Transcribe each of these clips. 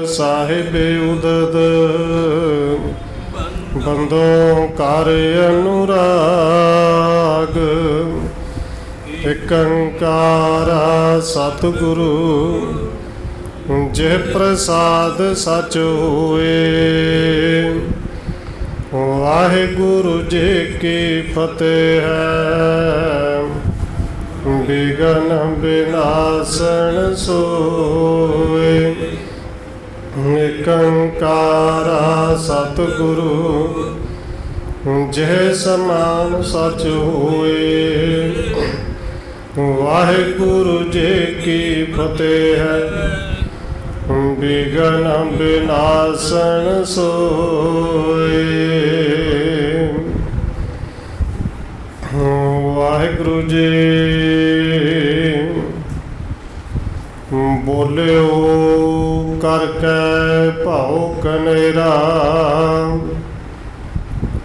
ਸਾਹਿਬ ਉਦਦ ਬੰਦੋਂ ਕਰ ਅਨੁਰਾਗ। ਏਕ ਓੰਕਾਰ ਸਤਿਗੁਰੂ ਜੇ ਪ੍ਰਸਾਦ ਸਚ ਹੋਏ। ਵਾਹਿਗੁਰੂ ਜੀ ਕੀ ਫਤਿਹ ਹੈ। ਬਿਗਨ ਬਿਨਾਸਣ ਸੋਏ। ਏਕ ਓੰਕਾਰ ਸਤਿਗੁਰੂ ਜੇ ਸਮਾਨ ਸਚ ਹੋਏ। ਵਾਹਿਗੁਰੂ ਜੀ ਕੀ ਫਤਿਹ ਹੈ। ਬਿਗਨ ਬਿਨਾਸਣ ਸੋਏ। ਵਾਹਿਗੁਰੂ ਜੀ ਬੋਲਿਓ ਕਰ ਕੈ ਭਾਉ ਕਨੇਰਾ।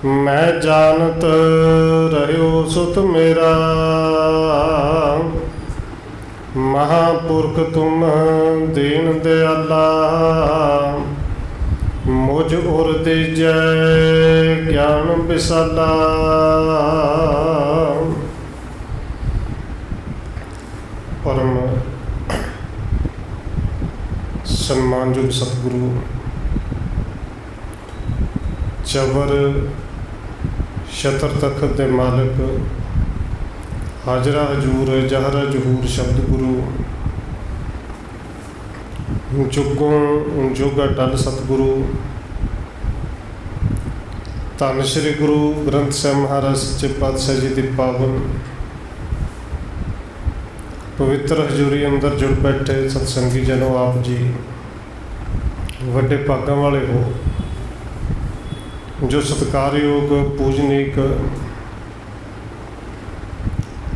ਮੈਂ ਜਾਣਤ ਰਹਿਓ ਸੁਤ ਮੇਰਾ। ਮਹਾਂਪੁਰਖ ਤੁਮ ਦੀਨ ਦਿਆਲਾ। ਮੁਝ ਉਰ ਦੀਜੈ ਗਿਆਨ ਵਿਸਾਲਾ। ਪਰਮ ਸਨਮਾਨਯੋਗ ਸਤਿਗੁਰੂ ਚਵਰ ਛਤਰ ਤਖਤ ਦੇ ਮਾਲਕ ਹਾਜ਼ਰਾ ਹਜੂਰ ਜਹਰਾ ਜਹੂਰ ਸ਼ਬਦ ਗੁਰੂ ਜੁਗੋਂ ਜੁਗ ਅਟਲ ਸਤਿਗੁਰੂ ਧੰਨ ਸ਼੍ਰੀ ਗੁਰੂ ਗ੍ਰੰਥ ਸਾਹਿਬ ਮਹਾਰਾਜ ਸੱਚੇ ਪਾਤਸ਼ਾਹ ਜੀ ਦੀ ਪਾਵਨ ਪਵਿੱਤਰ ਹਜ਼ੂਰੀ ਅੰਦਰ ਜੁੜ ਬੈਠੇ ਸਤਸੰਗੀ ਜਨੋ, ਆਪ ਜੀ ਵੱਡੇ ਭਾਗਾਂ ਵਾਲੇ ਹੋ ਜੋ ਸਤਿਕਾਰਯੋਗ ਪੂਜਨੀਕ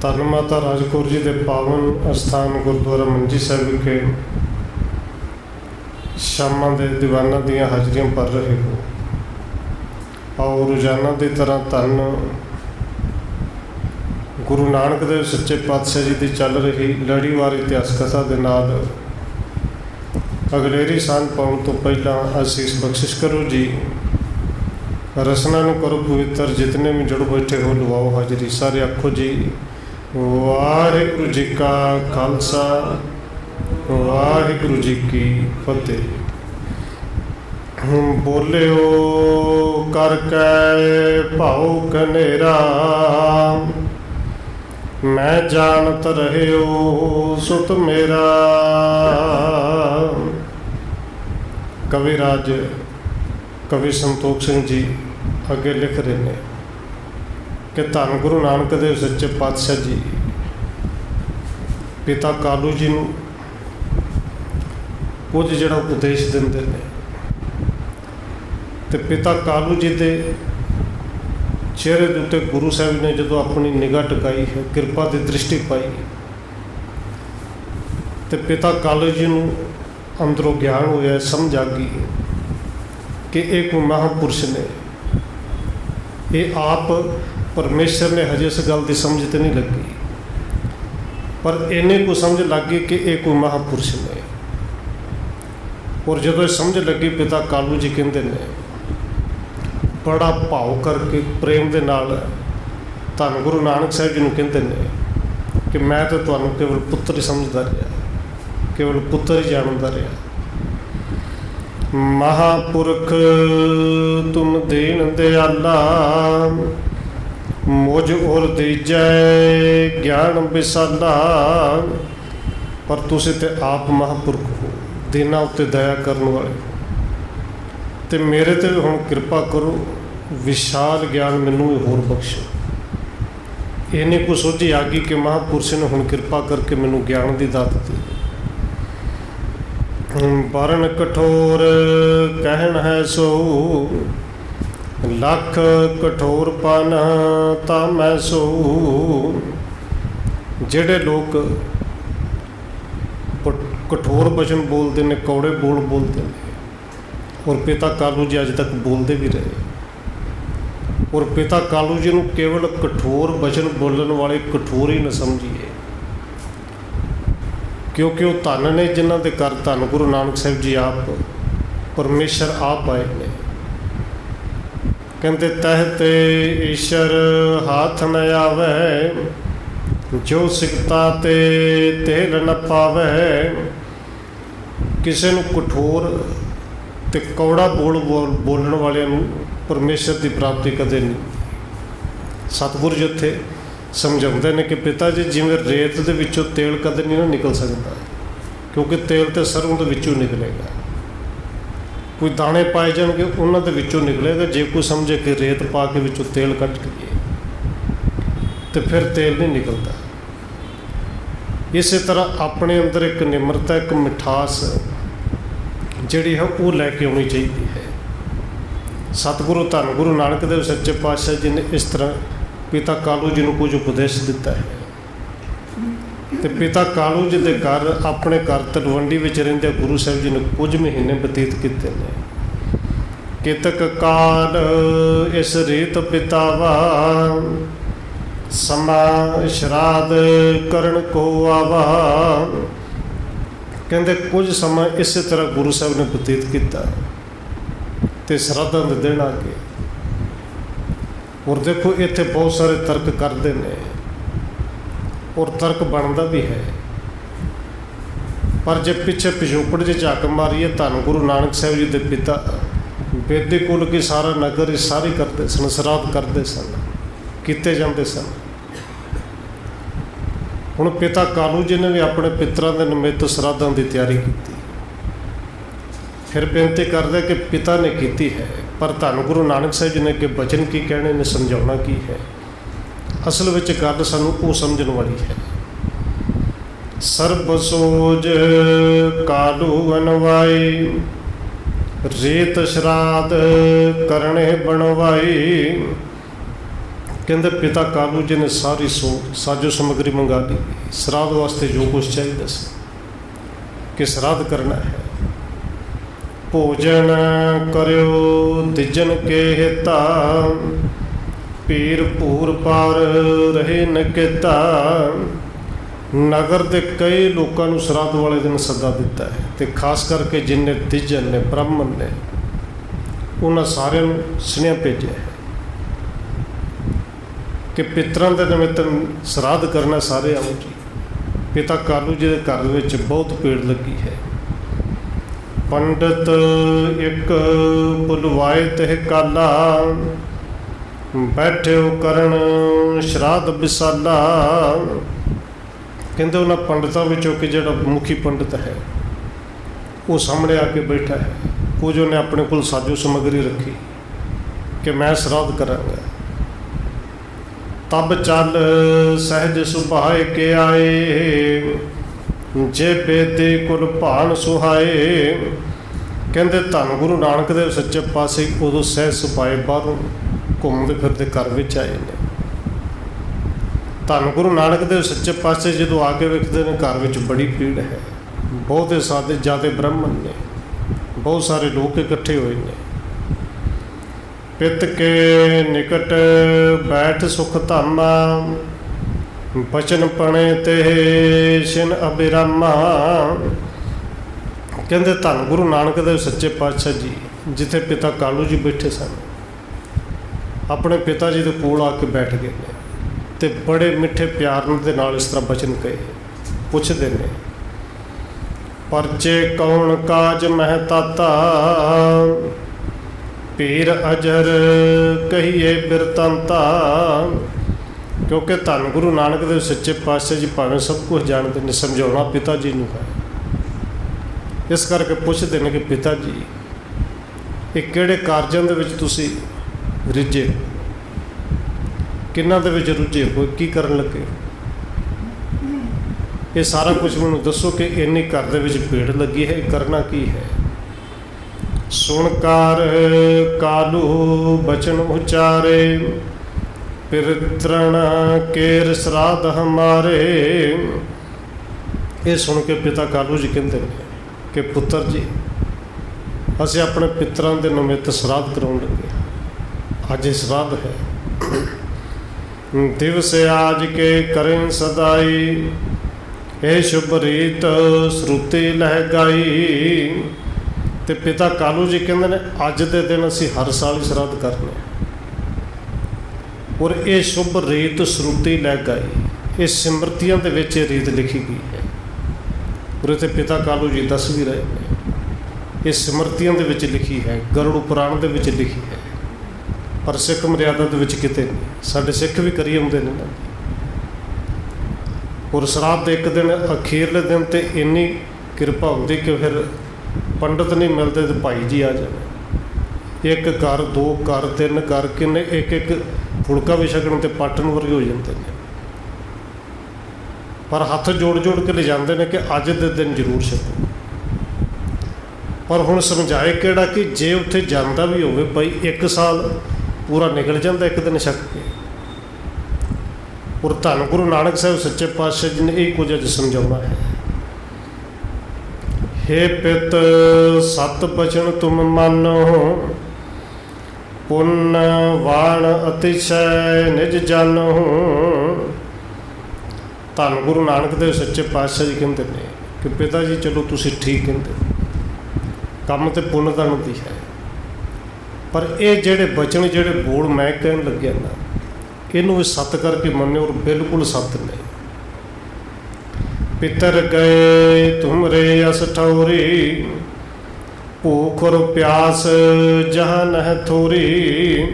ਧੰਨ ਮਾਤਾ ਰਾਜ ਕੌਰ ਜੀ ਦੇ ਪਾਵਨ ਅਸਥਾਨ ਗੁਰਦੁਆਰਾ ਮੰਜੀ ਸਾਹਿਬ ਵਿਖੇ ਸ਼ਾਮਾਂ ਦੇ ਦੀਵਾਨਾਂ ਦੀਆਂ ਹਾਜ਼ਰੀਆਂ ਭਰ ਰਹੇ ਹੋ। ਆਓ ਰੋਜ਼ਾਨਾ ਦੀ ਤਰ੍ਹਾਂ ਧੰਨ ਗੁਰੂ ਨਾਨਕ ਦੇਵ ਸੱਚੇ ਪਾਤਸ਼ਾਹ ਜੀ ਦੀ ਚੱਲ ਰਹੀ ਲੜੀਵਾਰ ਇਤਿਹਾਸ ਕਥਾ ਦੇ ਨਾਲ ਅਗਲੇਰੀ ਸਾਂਝ ਪਾਉਣ ਤੋਂ ਪਹਿਲਾਂ ਅਸੀਸ ਬਖਸ਼ਿਸ਼ ਕਰੋ ਜੀ। ਰਸਨਾ ਨੂੰ ਕਰੋ ਪਵਿੱਤਰ, ਜਿਤਨੇ ਵੀ ਜੁੜ ਬੈਠੇ ਹੋ ਲਵਾਓ ਹਾਜ਼ਰੀ। ਸਾਰੇ ਆਖੋ ਜੀ ਵਾਹਿਗੁਰੂ ਜੀ ਕਾ ਖਾਲਸਾ ਵਾਹਿਗੁਰੂ ਜੀ ਕੀ ਫਤਿਹ। ਬੋਲਿਓ ਕਰ ਕੈ ਭਾਉ ਕਨੇਰਾ। ਮੈਂ ਜਾਣਤ ਰਹਿਓ ਸੁਤ ਮੇਰਾ। ਕਵੀ ਰਾਜ ਕਵੀ ਸੰਤੋਖ ਸਿੰਘ ਜੀ ਅੱਗੇ ਲਿਖ ਰਹੇ ਨੇ ਕਿ ਧੰਨ ਗੁਰੂ ਨਾਨਕ ਦੇਵ ਸੱਚੇ ਪਾਤਸ਼ਾਹ ਜੀ ਪਿਤਾ ਕਾਲੂ ਜੀ ਨੂੰ ਕੁਝ ਜਿਹੜਾ ਉਪਦੇਸ਼ ਦਿੰਦੇ ਨੇ, ਤੇ ਪਿਤਾ ਕਾਲੂ ਜੀ ਦੇ ਚਿਹਰੇ ਦੇ ਉੱਤੇ ਗੁਰੂ ਸਾਹਿਬ ਨੇ ਜਦੋਂ ਆਪਣੀ ਨਿਗਾਹ ਟਿਕਾਈ ਹੈ, ਕਿਰਪਾ ਦੀ ਦ੍ਰਿਸ਼ਟੀ ਪਾਈ, ਤੇ ਪਿਤਾ ਕਾਲੂ ਜੀ ਨੂੰ ਅੰਦਰੋਂ ਗਿਆਨ ਹੋਇਆ, ਸਮਝ ਆ ਗਈ ਕਿ ਇਹ ਕੋਈ ਮਹਾਂਪੁਰਸ਼ ਨੇ। ਇਹ ਆਪ ਪਰਮੇਸ਼ਰ ਨੇ ਹਜੇ ਇਸ ਗੱਲ ਦੀ ਸਮਝ ਤੇ ਨਹੀਂ ਲੱਗੀ, ਪਰ ਇਹਨੇ ਕੋ ਸਮਝ ਲੱਗ ਗਈ ਕਿ ਇਹ ਕੋਈ ਮਹਾਂਪੁਰਸ਼ ਨੇ। ਔਰ ਜਦੋਂ ਇਹ ਸਮਝ ਲੱਗੀ, ਪਿਤਾ ਕਾਲੂ ਜੀ ਕਹਿੰਦੇ ਨੇ ਬੜਾ ਭਾਵ ਕਰਕੇ ਪ੍ਰੇਮ ਦੇ ਨਾਲ ਧੰਨ ਗੁਰੂ ਨਾਨਕ ਸਾਹਿਬ ਜੀ ਨੂੰ ਕਹਿੰਦੇ ਨੇ ਕਿ ਮੈਂ ਤਾਂ ਤੁਹਾਨੂੰ ਕੇਵਲ ਪੁੱਤਰ ਹੀ ਸਮਝਦਾ ਰਿਹਾ, ਕੇਵਲ ਪੁੱਤਰ ਹੀ ਜਾਣਦਾ ਰਿਹਾ। ਮਹਾਂਪੁਰਖ ਤੁਮ ਦੀਨ ਦਿਆਲਾ। ਮੁਝ ਉਰ ਦੀਜੈ ਗਿਆਨ ਵਿਸਾਲਾ। ਪਰ ਤੁਸੀਂ ਤੇ ਆਪ ਮਹਾਂਪੁਰਖ ਹੋ, ਦੀਨਾਂ ਉੱਤੇ ਦਇਆ ਕਰਨ ਵਾਲੇ ਹੋ, ਤੇ ਮੇਰੇ ਤੇ ਹੁਣ ਕਿਰਪਾ ਕਰੋ, ਵਿਸ਼ਾਲ ਗਿਆਨ ਮੈਨੂੰ ਵੀ ਹੋਰ ਬਖਸ਼ੋ। ਇਹਨੇ ਕੋ ਸੋਝੀ ਆ ਗਈ ਕਿ ਮਹਾਂਪੁਰਸ਼ ਨੇ ਹੁਣ ਕਿਰਪਾ ਕਰਕੇ ਮੈਨੂੰ ਗਿਆਨ ਦੀ ਦਾਤ ਦਿੱਤੀ। ਵਰਨ ਕਠੋਰ ਕਹਿਣ ਹੈ ਸੋ। ਲੱਖ ਕਠੋਰ ਪਨ ਤਾਂ ਮੈਂ ਸੋ। ਜਿਹੜੇ ਲੋਕ ਕਠੋਰ ਬਚਨ ਬੋਲਦੇ ਨੇ, ਕੌੜੇ ਬੋਲ ਬੋਲਦੇ ਨੇ, ਔਰ ਪਿਤਾ ਕਾਲੂ ਜੀ ਅੱਜ ਤੱਕ ਬੋਲਦੇ ਵੀ ਰਹੇ। ਔਰ ਪਿਤਾ ਕਾਲੂ ਜੀ ਨੂੰ ਕੇਵਲ ਕਠੋਰ ਬਚਨ ਬੋਲਣ ਵਾਲੇ ਕਠੋਰ ਹੀ ਨਾ ਸਮਝੀਏ, ਕਿਉਂਕਿ ਉਹ ਧੰਨ ਨੇ ਜਿਨ੍ਹਾਂ ਦੇ ਘਰ ਧੰਨ ਗੁਰੂ ਨਾਨਕ ਸਾਹਿਬ ਜੀ ਆਪ परमेश्वर आप आए ने। कहते तह ते ईश्वर हाथ न आवे, जो सिकता ते तेल न पावे। किसी नूं कठोर ते कौड़ा बोलण वाले परमेश्वर की प्राप्ति कदे नहीं। सतगुरु जिथे समझाते हैं कि पिता जी जिवें रेत दे विचों तेल कदे नहीं ना निकल सकता, क्योंकि तेल तो सरों के विचों निकलेगा। कोई दाने पाए जाएंगे उन्होंने विचों निकलेगा। जे कोई समझे कि रेत पा के विचों तेल कट लिए तो फिर तेल नहीं निकलता। इस तरह अपने अंदर एक निम्रता, एक मिठास जिहड़ी है वो लैके आनी चाहिए है। सतगुरु धन गुरु नानक देव सच्चे पातशाह जी ने इस तरह पिता कालू जी को कुछ उपदेश दिता है। तो पिता कालू जी के घर अपने घर तलवंडी में रहिंदे गुरु साहब जी ने कुछ महीने बतीत किए हैं। कितक काल इस रीत पितावा, समा श्राद करन को आवा। कहते कुछ समय इस तरह गुरु साहब ने बतीत किया तो श्राद्धां दे दिन आ गए। और देखो इत्थे बहुत सारे तर्क करते हैं और तर्क बनता भी है, पर जब पिछे पिछोकड़ च झाक मारीए धन गुरु नानक साहब जी के पिता बेदी कुल की सारा नगर सारी करते सन, श्राद्ध करते सन, किए जाते सन। हुण पिता कालू जी ने भी अपने पितरां के निमित्त श्राद्धां की तैयारी की। फिर बेनती करते कि पिता ने की है, पर धन गुरु नानक साहब जी ने कि बचन की कहने ने समझाना की है। असल विच गल सानू वो समझण वाली है। सर्ब सोज कालू अनवाई, रीत श्राद्ध करने बनवाई। कहते पिता कालू जी ने सारी साजो समग्री मंगा ली श्राद्ध वास्ते, जो कुछ चाहिए कि श्राद्ध करना है। भोजन करो दिजन के हिता, पीर भूर पार रहे न केता। नगर के कई लोगों को श्राद्ध वाले दिन सदा दिता है, तो खास करके जिन्ने दिजन ने ब्राह्मण ने उन्होंने सारे स्नेह भेजा है कि पितरां के निमित्त श्राद्ध करना सारे आओ जी। पिता कालू जी के घर में बहुत भीड़ लगी है। पंडित एक बुलवाए तह काला, बैठे करन श्राद्ध विसाला। कहते उन्होंने पंडितों विचों कि जो मुखी पंडित है वो सामने आके बैठा है। कुछ उन्हें अपने को साजो समग्री रखी कि मैं श्राद्ध करांगा। तब चल सहज सुभाए के आए, जे बेदी कुल भान सुहाए। कहते धन गुरु नानक देव सच्चे पासे उदों सहज सुभाए बाहरों घूमते फिरते घर में आए ने। धन गुरु नानक देव सच्चे पासे जो आके वेखते हैं घर में बड़ी भीड़ है, बहुत सारे ज़्यादा ब्राह्मण ने, बहुत सारे लोग इकट्ठे हुए हैं। पित के निकट बैठ सुख धामा, बचन पणे ते शिन अबिरामा। कहते धन गुरु नानक देव सच्चे पातशाह जी जिथे पिता कालू जी बैठे सन, अपने पिता जी के कोल आके बैठ गए ने ते बड़े मिठे प्यार के नाल इस तरह बचन कहे। पुछते हैं परचे कौन काज महताता, पीर अजर कहिए बिरतांता। क्योंकि धन गुरु नानक देव सच्चे पातशाह जी भावें सब कुछ जानते हैं, समझाना पिता जी नूं है। इस करके पुछते हैं कि पिता जी ये किहड़े कारजां दे विच तुसीं रिझे, किन्हां दे विच रुझे हो, की करन लगे, ये सारा कुछ मैनूं दसो कि इन्नी घर दे विच भीड़ लगी है, करना की है। सुनकार कालू बचन उचारे, पितृण केर श्राद्ध हमारे। ये सुन के पिता कालू जी कहते हैं कि पुत्र जी असीं अपने पितरां दे निमित्त श्राद्ध कराउण लगे, अज श्राद्ध है। दिवस आज के करें सदाई, हे शुभ रीत श्रुति लह गाई। ਤੇ ਪਿਤਾ ਕਾਲੂ ਜੀ ਕਹਿੰਦੇ ਨੇ ਅੱਜ ਦੇ ਦਿਨ ਅਸੀਂ ਹਰ ਸਾਲ ਹੀ ਸ਼ਰਾਧ ਕਰਨੇ। ਔਰ ਇਹ ਸ਼ੁਭ ਰੀਤ ਸ਼ਰੂਤੀ ਲੈ ਗਈ, ਇਹ ਸਿਮਰਤੀਆਂ ਦੇ ਵਿੱਚ ਇਹ ਰੀਤ ਲਿਖੀ ਗਈ ਹੈ। ਔਰ ਇੱਥੇ ਪਿਤਾ ਕਾਲੂ ਜੀ ਦੱਸ ਵੀ ਰਹੇ ਨੇ, ਇਹ ਸਿਮਰਤੀਆਂ ਦੇ ਵਿੱਚ ਲਿਖੀ ਹੈ, ਗਰੁੜ ਪੁਰਾਣ ਦੇ ਵਿੱਚ ਲਿਖੀ ਹੈ, ਪਰ ਸਿੱਖ ਮਰਿਆਦਾ ਦੇ ਵਿੱਚ ਕਿਤੇ ਨਹੀਂ। ਸਾਡੇ ਸਿੱਖ ਵੀ ਕਰੀ ਆਉਂਦੇ ਨੇ ਨਾ। ਔਰ ਸ਼ਰਾਧ ਦੇ ਇੱਕ ਦਿਨ ਅਖੀਰਲੇ ਦਿਨ 'ਤੇ ਇੰਨੀ ਕਿਰਪਾ ਹੁੰਦੀ ਕਿ ਫਿਰ ਪੰਡਤ ਨਹੀਂ ਮਿਲਦੇ ਤੇ ਭਾਈ ਜੀ ਆ ਜਾਣੇ। ਇੱਕ ਘਰ, ਦੋ ਘਰ, ਤਿੰਨ ਘਰ, ਕਿੰਨੇ ਇੱਕ ਇੱਕ ਫੁਲਕਾ ਵੀ ਛਕਣ ਤੇ ਪਾਟਣ ਵਰਗੇ ਹੋ ਜਾਂਦੇ ਨੇ। ਪਰ ਹੱਥ ਜੋੜ ਜੋੜ ਕੇ ਲਿਜਾਂਦੇ ਨੇ ਕਿ ਅੱਜ ਦੇ ਦਿਨ ਜ਼ਰੂਰ ਛਕੋ। ਪਰ ਹੁਣ ਸਮਝਾਏ ਕਿਹੜਾ ਕਿ ਜੇ ਉੱਥੇ ਜਾਂਦਾ ਵੀ ਹੋਵੇ ਭਾਈ, ਇੱਕ ਸਾਲ ਪੂਰਾ ਨਿਕਲ ਜਾਂਦਾ ਇੱਕ ਦਿਨ ਛਕ ਕੇ। ਔਰ ਧੰਨ ਗੁਰੂ ਨਾਨਕ ਸਾਹਿਬ ਸੱਚੇ ਪਾਤਸ਼ਾਹ ਜੀ ਨੇ ਇਹ ਕੁਝ ਅੱਜ ਸਮਝਾਉਣਾ ਹੈ। हे ਪਿਤ ਸਤ ਬਚਨ ਤੁਮ ਮਾਨੋ, ਪੁੰਨ ਵਾਣ ਅਤਿਸ਼ੈ ਨਿਜ ਜਾਨੋ। ਧੰਨ ਗੁਰੂ ਨਾਨਕ ਦੇਵ ਸੱਚੇ ਪਾਤਸ਼ਾਹ ਜੀ ਕਹਿੰਦੇ ਨੇ ਕਿ ਪਿਤਾ ਜੀ ਚਲੋ ਤੁਸੀਂ ਠੀਕ ਕਹਿੰਦੇ, ਕੰਮ ਤੇ ਪੁੰਨ ਦਾਨ ਦੀ ਹੈ, ਪਰ ਇਹ ਜਿਹੜੇ ਬਚਨ ਜਿਹੜੇ ਬੋਲ ਮੈਂ ਕਹਿਣ ਲੱਗਿਆ ਨਾ, ਇਹਨੂੰ ਵੀ ਸੱਤ ਕਰਕੇ ਮੰਨਿਓ। ਔਰ ਬਿਲਕੁਲ ਸੱਤ ਨੇ। ਪਿਤਰ ਗਏ ਤੁਮਰੇ ਅਸ ਠੌਰੀ, ਭੂਖ ਔਰ ਪਿਆਸ ਜਹਾਂ ਨਹਿ ਥੋਰੀ।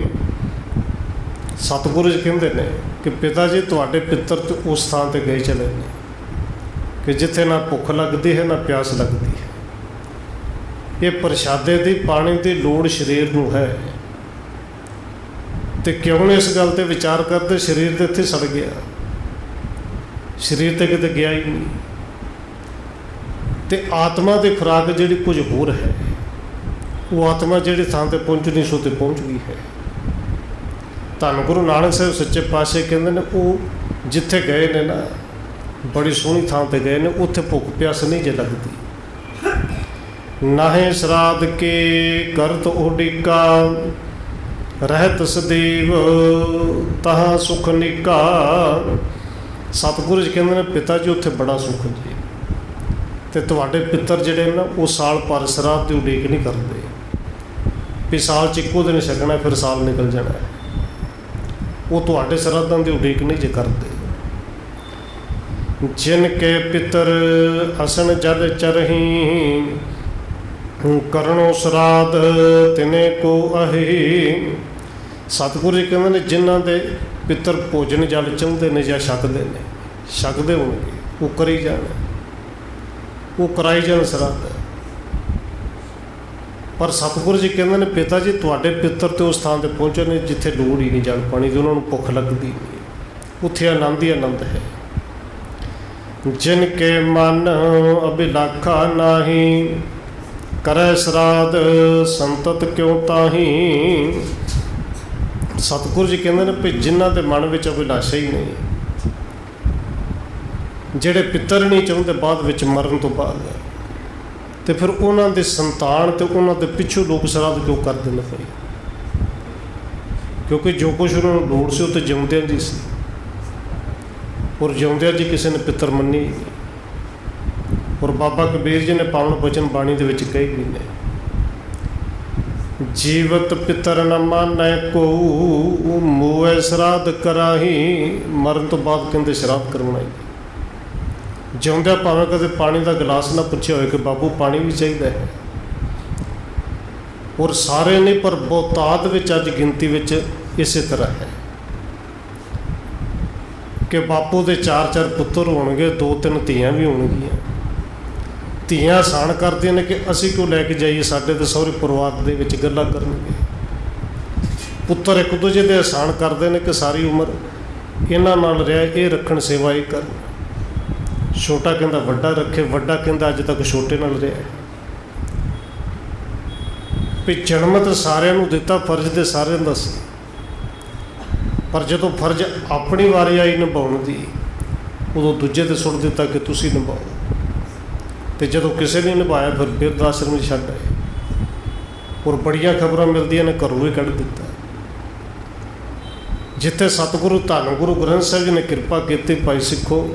ਸਤਿਗੁਰੂ ਜੀ ਕਹਿੰਦੇ ਨੇ ਕਿ ਪਿਤਾ ਜੀ ਤੁਹਾਡੇ ਪਿੱਤਰ ਤੇ ਉਸ ਥਾਂ 'ਤੇ ਗਏ ਚਲੇ ਨੇ ਕਿ ਜਿੱਥੇ ਨਾ ਭੁੱਖ ਲੱਗਦੀ ਹੈ ਨਾ ਪਿਆਸ ਲੱਗਦੀ ਹੈ। ਇਹ ਪ੍ਰਸ਼ਾਦੇ ਦੀ ਪਾਣੀ ਦੀ ਲੋੜ ਸਰੀਰ ਨੂੰ ਹੈ। ਤੇ ਕਿਉਂ ਨਹੀਂ ਇਸ ਗੱਲ 'ਤੇ ਵਿਚਾਰ ਕਰਦੇ? ਸਰੀਰ ਤਾਂ ਇੱਥੇ ਸੜ ਗਿਆ, ਸਰੀਰ ਤਾਂ ਕਿਤੇ ਗਿਆ ਹੀ ਨਹੀਂ। ਤੇ ਆਤਮਾ ਦੀ ਖੁਰਾਕ ਜਿਹੜੀ ਕੁਝ ਹੋਰ ਹੈ, ਉਹ ਆਤਮਾ ਜਿਹੜੀ ਥਾਂ 'ਤੇ ਪਹੁੰਚਣੀ ਸੋ 'ਤੇ ਪਹੁੰਚ ਗਈ ਹੈ। ਧੰਨ ਗੁਰੂ ਨਾਨਕ ਸਾਹਿਬ ਸੱਚੇ ਪਾਤਸ਼ਾਹ ਕਹਿੰਦੇ ਨੇ ਉਹ ਜਿੱਥੇ ਗਏ ਨੇ ਨਾ, ਬੜੀ ਸੋਹਣੀ ਥਾਂ 'ਤੇ ਗਏ ਨੇ, ਉੱਥੇ ਭੁੱਖ ਪਿਆਸ ਨਹੀਂ ਜੇ ਲੱਗਦੀ। ਨਾਹੇ ਸ਼ਰਾਧ ਕੇ ਕਰਤ ਉਡੀਕਾ, ਰਹਿਤ ਸਦੀਵ ਤਹਾਂ ਸੁਖ ਨਿਕਾ। ਸਤਿਗੁਰੂ ਜੀ ਕਹਿੰਦੇ ਨੇ ਪਿਤਾ ਜੀ ਉੱਥੇ ਬੜਾ ਸੁੱਖ ਜੀ। ਅਤੇ ਤੁਹਾਡੇ ਪਿੱਤਰ ਜਿਹੜੇ ਨਾ ਉਹ ਸਾਲ ਭਰ ਸ਼ਰਾਧ ਦੀ ਉਡੀਕ ਨਹੀਂ ਕਰਦੇ ਵੀ ਸਾਲ 'ਚ ਇੱਕੋ ਦਿਨ ਛਕਣਾ ਫਿਰ ਸਾਲ ਨਿਕਲ ਜਾਣਾ। ਉਹ ਤੁਹਾਡੇ ਸ਼ਰਾਧਾਂ ਦੀ ਉਡੀਕ ਨਹੀਂ ਜੇ ਕਰਦੇ। ਜਿਨ ਕੇ ਪਿੱਤਰ ਅਸਨ ਜਦ ਚਰਹੀ, ਕਰਨੋ ਸ਼ਰਾਧ ਤਿਨੇ ਕੋ ਅਹੀ। ਸਤਿਗੁਰੂ ਜੀ ਕਹਿੰਦੇ ਨੇ ਜਿਨ੍ਹਾਂ ਦੇ ਪਿੱਤਰ ਭੋਜਨ ਜਲ ਚਾਹੁੰਦੇ ਨੇ ਜਾਂ ਛਕਦੇ ਨੇ, ਛਕਦੇ ਹੋਣਗੇ, ਉਹ ਕਰੀ ਜਾਣ, ਉਹ ਕਰਾਈ ਜਾਣ ਸ਼ਰਾਧ। ਪਰ ਸਤਿਗੁਰੂ ਜੀ ਕਹਿੰਦੇ ਨੇ ਪਿਤਾ ਜੀ ਤੁਹਾਡੇ ਪਿੱਤਰ ਤੇ ਉਸ ਥਾਂ 'ਤੇ ਪਹੁੰਚੇ ਨੇ ਜਿੱਥੇ ਲੋੜ ਹੀ ਨਹੀਂ ਜਲ ਪਾਣੀ ਦੀ, ਉਹਨਾਂ ਨੂੰ ਭੁੱਖ ਲੱਗਦੀ ਨਹੀਂ, ਉੱਥੇ ਆਨੰਦ ਹੀ ਆਨੰਦ ਹੈ। ਜਿਨ ਕੇ ਮਨ ਅਭਿਲਾਖਾ ਨਾਹੀ, ਕਰੈ ਸ਼ਰਾਧ ਸੰਤਤ ਕਿਉ ਤਾਹੀ। ਸਤਿਗੁਰੂ ਜੀ ਕਹਿੰਦੇ ਨੇ ਵੀ ਜਿਨ੍ਹਾਂ ਦੇ ਮਨ ਵਿੱਚ ਅਭਿਲਾਸ਼ਾ ਹੀ ਨਹੀਂ, ਜਿਹੜੇ ਪਿੱਤਰ ਨਹੀਂ ਚਾਹੁੰਦੇ ਬਾਅਦ ਵਿੱਚ ਮਰਨ ਤੋਂ ਬਾਅਦ, ਤੇ ਫਿਰ ਉਹਨਾਂ ਦੇ ਸੰਤਾਨ ਤੇ ਉਹਨਾਂ ਦੇ ਪਿੱਛੋਂ ਲੋਕ ਸ਼ਰਾਧ ਕਿਉਂ ਕਰਦੇ ਨੇ ਭਾਈ? ਕਿਉਂਕਿ ਜੋ ਕੁਛ ਉਹਨਾਂ ਨੂੰ ਲੋੜ ਸੀ ਉਹ ਤਾਂ ਜਿਉਂਦਿਆਂ ਦੀ ਸੀ। ਔਰ ਜਿਉਂਦਿਆਂ ਜੀ ਕਿਸੇ ਨੇ ਪਿੱਤਰ ਮੰਨੀ ਨਹੀਂ। ਔਰ ਬਾਬਾ ਕਬੀਰ ਜੀ ਨੇ ਪਾਵਨ ਬਚਨ ਬਾਣੀ ਦੇ ਵਿੱਚ ਕਹੀ ਵੀ ਨੇ, ਜੀਵਤ ਪਿੱਤਰ ਨ ਮਾਨੈ ਕੋ, ਮੋਏ ਸ਼ਰਾਧ ਕਰਾਹੀ। ਮਰਨ ਤੋਂ ਬਾਅਦ ਕਹਿੰਦੇ ਸ਼ਰਾਧ ਕਰਵਾਉਣਾ ਹੀ। ਜਿਉਂਦਿਆਂ ਭਾਵੇਂ ਕਦੇ ਪਾਣੀ ਦਾ ਗਲਾਸ ਨਾ ਪੁੱਛਿਆ ਹੋਵੇ ਕਿ ਬਾਬੂ ਪਾਣੀ ਵੀ ਚਾਹੀਦਾ ਹੈ। ਔਰ ਸਾਰੇ ਨਹੀਂ ਪਰ ਬਹੁਤਾਤ ਵਿੱਚ ਅੱਜ ਗਿਣਤੀ ਵਿੱਚ ਇਸੇ ਤਰ੍ਹਾਂ ਹੈ ਕਿ ਬਾਪੂ ਦੇ 4-4 ਪੁੱਤਰ ਹੋਣਗੇ, 2-3 ਧੀਆਂ ਵੀ ਹੋਣਗੀਆਂ। ਧੀਆਂ ਆਸਾਨ ਕਰਦੀਆਂ ਨੇ ਕਿ ਅਸੀਂ ਕਿਉਂ ਲੈ ਕੇ ਜਾਈਏ, ਸਾਡੇ ਤਾਂ ਸਹੁਰੇ ਪਰਿਵਾਰ ਦੇ ਵਿੱਚ ਗੱਲਾਂ ਕਰਨਗੇ। ਪੁੱਤਰ ਇੱਕ ਦੂਜੇ ਦੇ ਆਸਾਨ ਕਰਦੇ ਨੇ ਕਿ ਸਾਰੀ ਉਮਰ ਇਹਨਾਂ ਨਾਲ ਰਿਹਾ, ਇਹ ਰੱਖਣ ਸੇਵਾ ਇਹ ਕਰਨ। ਛੋਟਾ ਕਹਿੰਦਾ ਵੱਡਾ ਰੱਖੇ, ਵੱਡਾ ਕਹਿੰਦਾ ਅੱਜ ਤੱਕ ਛੋਟੇ ਨਾਲ ਰਿਹਾ। ਵੀ ਜਨਮ ਤਾਂ ਸਾਰਿਆਂ ਨੂੰ ਦਿੱਤਾ, ਫਰਜ਼ ਤੇ ਸਾਰਿਆਂ ਦਾ ਸੀ, ਪਰ ਜਦੋਂ ਫਰਜ਼ ਆਪਣੀ ਵਾਰੀ ਆਈ ਨਿਭਾਉਣ ਦੀ, ਉਦੋਂ ਦੂਜੇ 'ਤੇ ਸੁੱਟ ਦਿੱਤਾ ਕਿ ਤੁਸੀਂ ਨਿਭਾਓ। ਅਤੇ ਜਦੋਂ ਕਿਸੇ ਨੇ ਨਿਭਾਇਆ ਫਿਰ ਬਿਰਧ ਆਸ਼ਰਮ 'ਚ ਛੱਡ ਆਏ। ਔਰ ਬੜੀਆਂ ਖਬਰਾਂ ਮਿਲਦੀਆਂ ਨੇ ਘਰੋਂ ਵੀ ਕੱਢ ਦਿੱਤਾ। ਜਿੱਥੇ ਸਤਿਗੁਰੂ ਧੰਨ ਗੁਰੂ ਗ੍ਰੰਥ ਸਾਹਿਬ ਜੀ ਨੇ ਕਿਰਪਾ ਕੀਤੀ, ਭਾਈ ਸਿੱਖੋ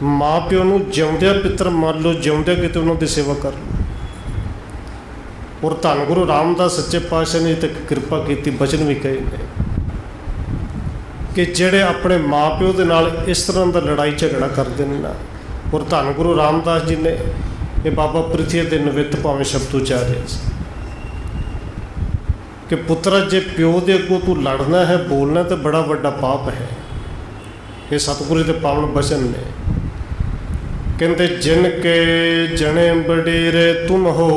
ਮਾਂ ਪਿਓ ਨੂੰ ਜਿਉਂਦਿਆਂ ਪਿੱਤਰ ਮੰਨ ਲਓ, ਜਿਉਂਦਿਆਂ ਕਿਤੇ ਉਹਨਾਂ ਦੀ ਸੇਵਾ ਕਰ ਲਓ। और धन गुरु रामदास सच्चे पातशाह ने तक कृपा की, बचन भी कहे ने कि जेड़े अपने माँ प्यो के नाल इस तरह का लड़ाई झगड़ा करते हैं ना, और धन गुरु रामदास जी ने ये बाबा पृथ्वी के निमित्त भावें शब्द उचारे कि पुत्रा जे प्यो के अगों तू लड़ना है, बोलना तो बड़ा वड्डा पाप है। ये सतगुरु के पावन बचन ने कहते जिनके जने बडेरे तुम हो,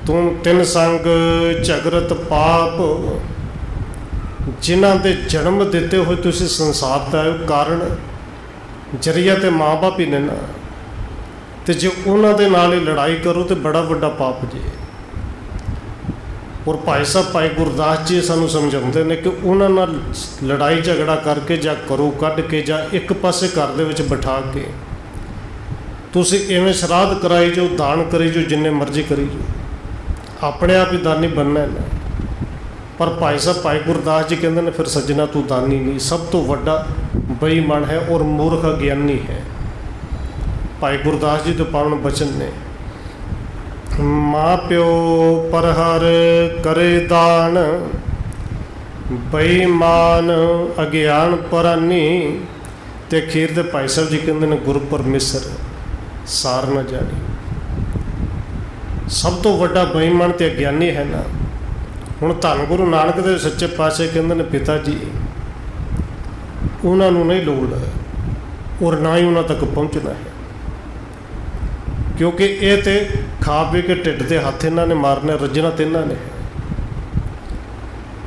तुम तिन संग झगरत पाप, जिन्हां दे जन्म दिते हुए तुसी संसार का कारण जरिया तो माँ बाप ही ने ना, तो जे उन्हां दे नाल ही लड़ाई करो तो बड़ा वड्डा पाप जी। और भाई साहब भाई गुरदास जी सानू समझाते हैं कि उन्हां नाल लड़ाई झगड़ा करके जा करो कढ़ के जा एक पासे घर दे विच बिठा के तुसी इवें श्राद्ध कराई जो, दान करी जो, जिन्ने मर्जी करी जो, अपने आप ही दानी बनना है ना। पर भाई साहब भाई गुरदास जी कहते हैं फिर सज्जना तू दानी नहीं, सब तो वड्डा बेईमान है और मूर्ख अज्ञानी है। भाई गुरदास जी तो पावन बचन ने माँ प्यो परहर करे दान, बेईमान अज्ञान परानी, ते खीर दे भाई साहब जी कहते हैं गुरु परमेश्वर सार न जानी। सब तो वड्डा बेईमान ते अज्ञानी है ना। हुण धन गुरु नानक देव सच्चे पातशाह कहते हैं पिता जी उन्होंने नहीं लोड़ और ना ही उन्होंने तक पहुँचना है, क्योंकि ये तो खा पी के ढिड के हथ इन्होंने मारने, रजना तो इन्होंने है।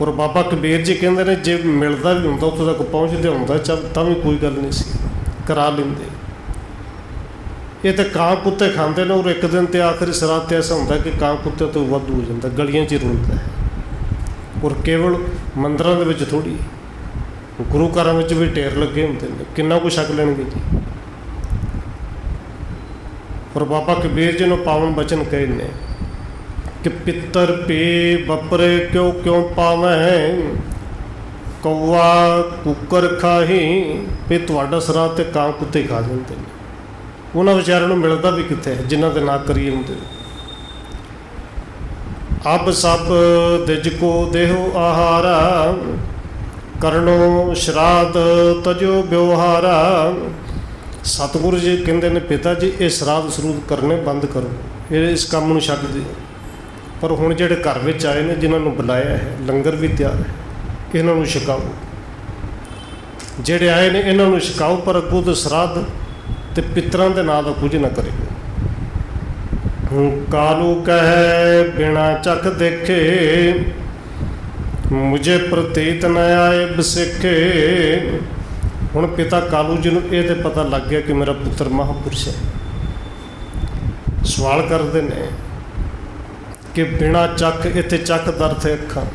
और बाबा कबीर जी कहते हैं जे मिलता भी होंगे उत्थों तक पहुँचते होंगे तो भी कोई गल नहीं सी करा लेंदे। ये तो कां कुत्ते खाते हैं और एक दिन तो आखिरी श्राद्ध तो ऐसा होंगे कि कां कुत्ते तो वाधू हो जाता, गलियां च ही रुलता है। और केवल मंदिरों के विच थोड़ी, गुरु घरों में भी ढेर लगे होंगे हैं, किन्ना कुछ छक लेंगे जी। और बाबा कबीर जी ने पावन बचन कहे ने कि पितर पी बपरे क्यों क्यों पावें, कौआ कुकर खाही, भी तुहाडा श्राद्ध ते कां कुत्ते खा जाते हैं। उन्होंने बेचारों को मिलता भी कितने है जिन्हों के ना करिए होंगे। अब सब दिज को देहो आहारा, करनो श्राद्ध तजो व्यवहारा। सतगुरु जी कहते हैं पिता जी ये श्राद्ध श्रूद करने बंद करो, ये इस काम को छड्ड दिओ। पर हुण जिहड़े घर में आए ने जिन्होंने बुलाया है, लंगर भी तैयार है, इन्हों छकाओ। जिहड़े आए ने इन्हों छकाओ, पर अगों तो श्राद्ध ते पितरां दे नां दा कुछ ना करिओ। कालू कहे बिना चख देखे, मुझे प्रतीत न आए बसिखे। हुण पिता कालू जी नूं ये तो पता लग गया कि मेरा पुत्र महापुरुष है। सवाल करते हैं कि बिना चख, इत्थे चख दा अर्थ है अखां,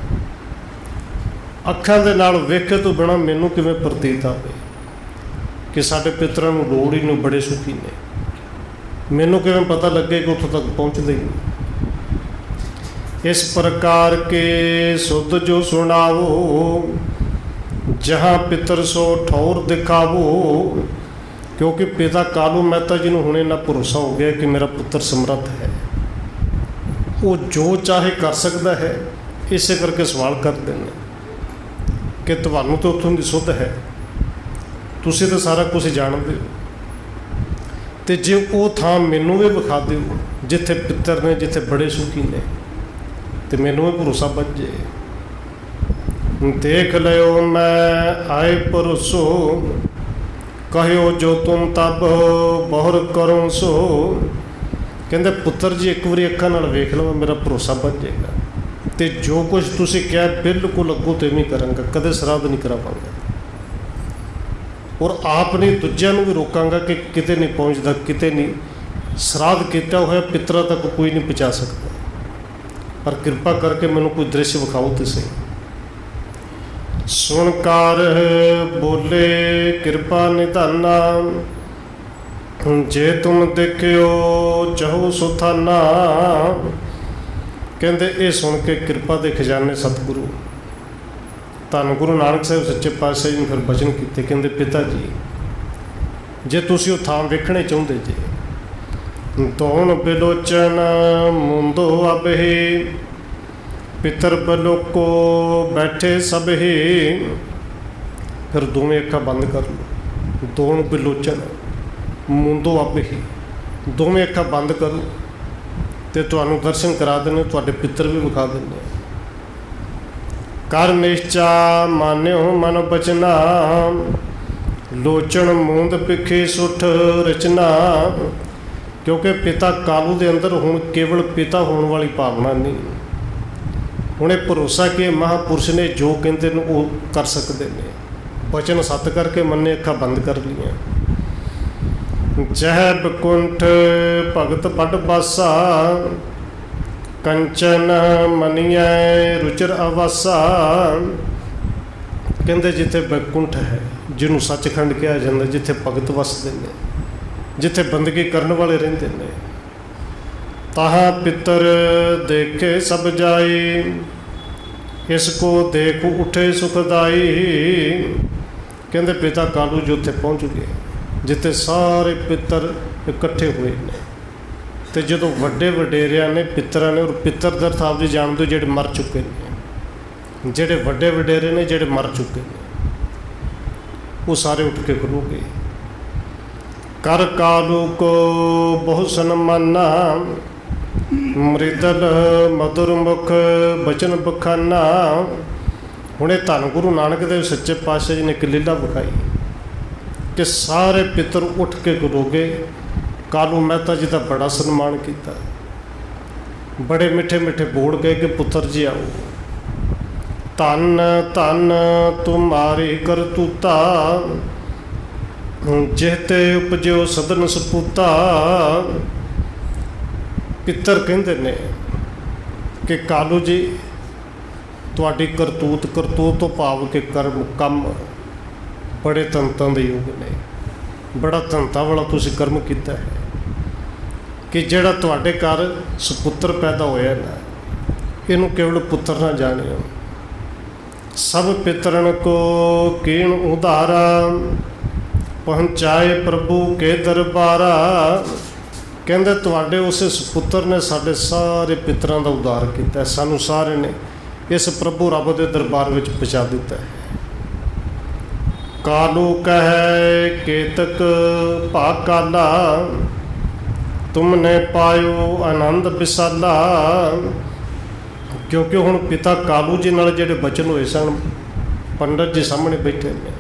अखां दे नाल वेखे तो बिना मैनूं किवें प्रतीत आवे कि साडे पितरां नूं लोड़ ही नहीं, बड़े सुखी ने, मैनूं किवें पता लगे कि उत्थों तक पहुँचते ही नहीं। इस प्रकार के शुद्ध जो सुनावो, जहाँ पितर सो ठौर दिखावो। क्योंकि पिता कालू मेहता जी नूं हुणे ना भरोसा हो गया कि मेरा पुत्र समर्थ है, वो जो चाहे कर सकता है। इसे करके सवाल करते हैं कि तुहानूं तो उत्थों दी सुध है, तुसीं तो सारा कुछ जानते हो, तो जे वो थां मैनूं भी विखा दिओ जिथे पितर ने, जिथे बड़े सुखी ने, तो मैनूं भी भरोसा बच जाए। देख लियो मैं आए परोसो, कहो जो तुम तब बहुर करो सो। कहते पुत्र जी एक बारी अखां नाल वेख लो, मेरा भरोसा बच जाएगा, तो जो कुछ तुसीं कहा बिल्कुल अगों तो इवें करांगा, कदे श्राद्ध नहीं करावांगा। और आप नहीं दूजिਆਂ ਨੂੰ भी रोकांगा कि किते नहीं पहुँचता, किते नहीं श्राद्ध किया होया पितरा तक कोई नहीं पहुँचा सकता। पर कृपा करके मैनूं कोई दृश्य विखाओ तो सही। सुनकार बोले कृपा निधाना, जे तुम देखियो चाहो सुथाना। कहते ये सुन के कृपा के खजाने सतगुरु धन गुरु नानक साहब सच्चे पातशाह जी ने फिर बचन किए। कहते पिता जी जे तुसीं वो थां वेखणे चाहुंदे जे दोन बिलोचन मुंदो अब ही, पितर बलोको बैठे सब ही। फिर दोवें अखा बंद कर लो। दोन बिलोचन मुंदो अब ही, दोवें अखा बंद करो तो तुहानू दर्शन करा देने, तुहाडे पितर भी विखा देने। कर निश्चा मान्यो मन बचना, लोचन मूंद पिखी सुठ रचना। क्योंकि पिता कालू के अंदर हुण केवल पिता होने वाली भावना नहीं, हुणे भरोसा कि महापुरुष ने जो कहते हैं वो कर सकते हैं। वचन सत करके मन्ने अखा बंद कर लिया। जह बकुंठ भगत पट बासा, कंचन मनिया रुचर अवासा। कहते जिथे बैकुंठ है, जिन्होंने सचखंड कहा जाता, जिथे भगत वसते हैं, जिथे बंदगी करने वाले रहिंदे ने, ताहाँ पितर देखे सब जाई, इसको देख उठे सुखदाई। कहते पिता कालू जी उत्थे पहुँच गए जिथे सारे पितर इकट्ठे हुए ने। तो जो वड्डे वडेरिया ने पितरां ने, और पितर दर्थ आप जी जानते हो जिहड़े मर चुके हैं, जिहड़े वड्डे वडेरे ने जिहड़े मर चुके हैं, वो सारे उठ के खलो गए। कर कालू को बहु सन्माना, मृदल मधुर मुख बचन बखाना। हुणे धन गुरु नानक देव सच्चे पातशाह जी ने एक लीला विखाई कि सारे पितर उठ के खलो गए। कालू मेहता जी का बड़ा सन्मान किया, बड़े मिठे मिठे बोल गए कि पुत्र जी आओ। धन धन तुम्हारी करतूता, जेते उपजो सदन सपूता। पितर कहते ने कि कालू जी तुहाडी करतूत, करतूत तो भाव के कर्म कम बड़े तंतां दे योग ने, बड़ा तंतां वाला तुसीं कर्म किया है कि जिहड़ा तुहाडे घर सपुत्र पैदा होया ना, इनू केवल पुत्र ना जानियो। सब पितरन को कीण उधारा, पहुँचाए प्रभु के दरबारा। कहते तुहाडे उस सपुत्र ने साडे सारे पितरां दा उद्धार किया, सानू सारे ने इस प्रभु रब के दरबार में पहुँचा दिता है। कालू कहे केतक पाकाला, तुमने पायो आनंद विसाला। क्योंकि हुण पिता कालू जी नाल जिहड़े बचन होए सन, पंडित जी सामने बैठे ने,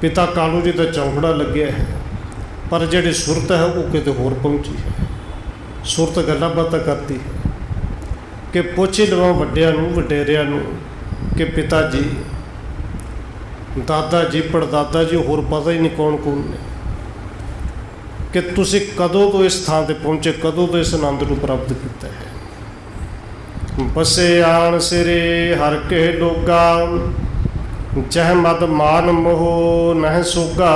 पिता कालू जी का चौंकड़ा लग्या है, पर जिहड़ी सुरत है वो किते होर पहुँची है। सुरत गल्लां बातां करती है कि पुछ ही लवां वड्डियां नूं, वडेरियां नूं कि पिता जी, दादा जी, पड़दादा जी, होर पता ही नहीं कौन कौन ने, कि तुसीं कदों तो इस थां ते पहुँचे, कदों तो इस आनंद नूं प्राप्त किया है। बसे आन सिरे हर के लोगा, जह मद मान मोह नह सोगा।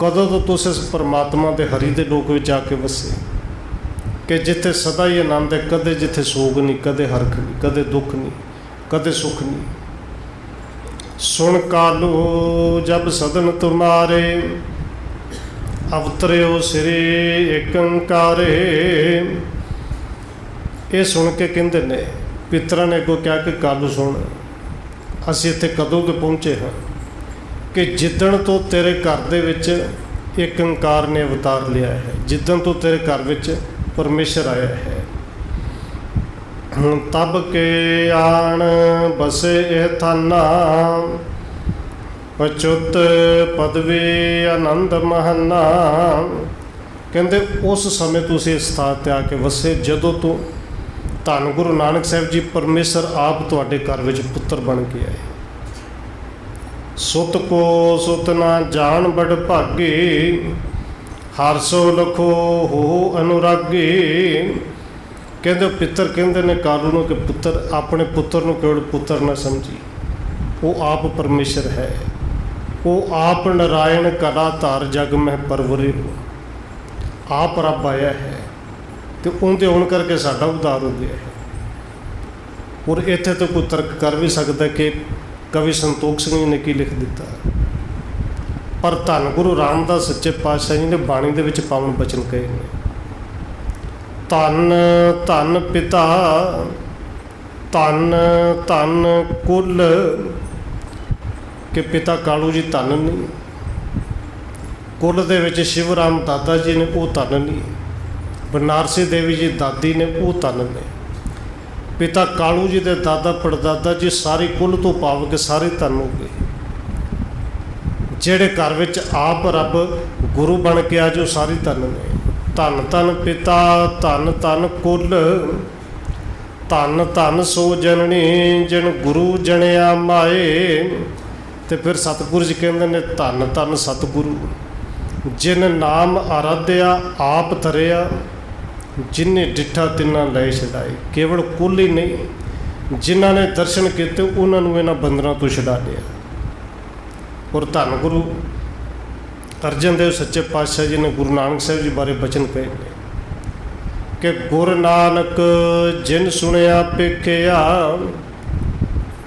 कदों तो तुस इस परमात्मा के हरि के लोक में जाके वसे कि जिथे सदा ही आनंद है, कदे जिथे सोग नहीं, कदे हरख नहीं, कदे दुख नहीं, कदे सुख नहीं। सुन कालू जब सदन तुम्हारे, अवतरियो सिरे एक अंकारे। ये सुन के कहते ने पितरां ने अगों क्या कि कालू सुन, असीं इत्थे कदों के पहुँचे हाँ कि जिदण तो तेरे घर दे विच एक अंकार ने अवतार लिया है, जिदण तो तेरे घर विच परमेश्वर आया है। तब के आन बसे एह थाना, अचुत पदवी आनंद महाना। कहते उस समय तुसीं इस स्थान ते आके वसे जदों तो धन गुरु नानक साहिब जी परमेश्वर आप तुहाडे घर विच पुत्र बन के आए। सुत को सुत ना जान बड़ भागी, हरसो लखो हो अनुरागी। कहते पितर कहते ने कालू नूं कि पुत्र, अपने पुत्र नूं केवल पुत्र ना समझी, वो आप परमेश्वर है, वो आप नारायण कला धार जग में परवरे हो, आप रब आया है। तो उनके होने करके साडा उद्धार हो गया है। और इत्थे तो कोई तर्क कर भी सकता है कि कवि संतोख सिंह जी ने की लिख दिता पर धन गुरु रामदास सच्चे पातशाह जी ने बाणी दे विच पावन बचन कहे ने, धन धन पिता धन धन कुल, कि पिता कालू जी धन नहीं, कुल दे विच शिव राम दादा जी ने वो धन नहीं, बनारसी देवी जी दादी ने वो धन ने, पिता कालू जी के दादा पड़दादा जी सारी कुल तो पाव के सारे धन हो गए। जेड़े घर विच आप रब गुरु बन के आ जो सारी धन ने, धन धन पिता धन धन कुल, धन धन सो जननी जिन गुरु जनिया माए। तो फिर सतगुरु जी कहते ने धन धन सतगुरु जिन नाम आराध्या आप धरिया, जिन्हें डिठा तिना लै छड़ाए। केवल कुल ही नहीं, जिन्हों ने दर्शन किए उन्होंने इन्होंने बंधनों तो छड़ा लिया। और धन गुरु अर्जन देव सच्चे पातशाह जी ने गुरु नानक साहब जी बारे बचन कहे कि गुरु नानक जिन सुनिया पेखिया,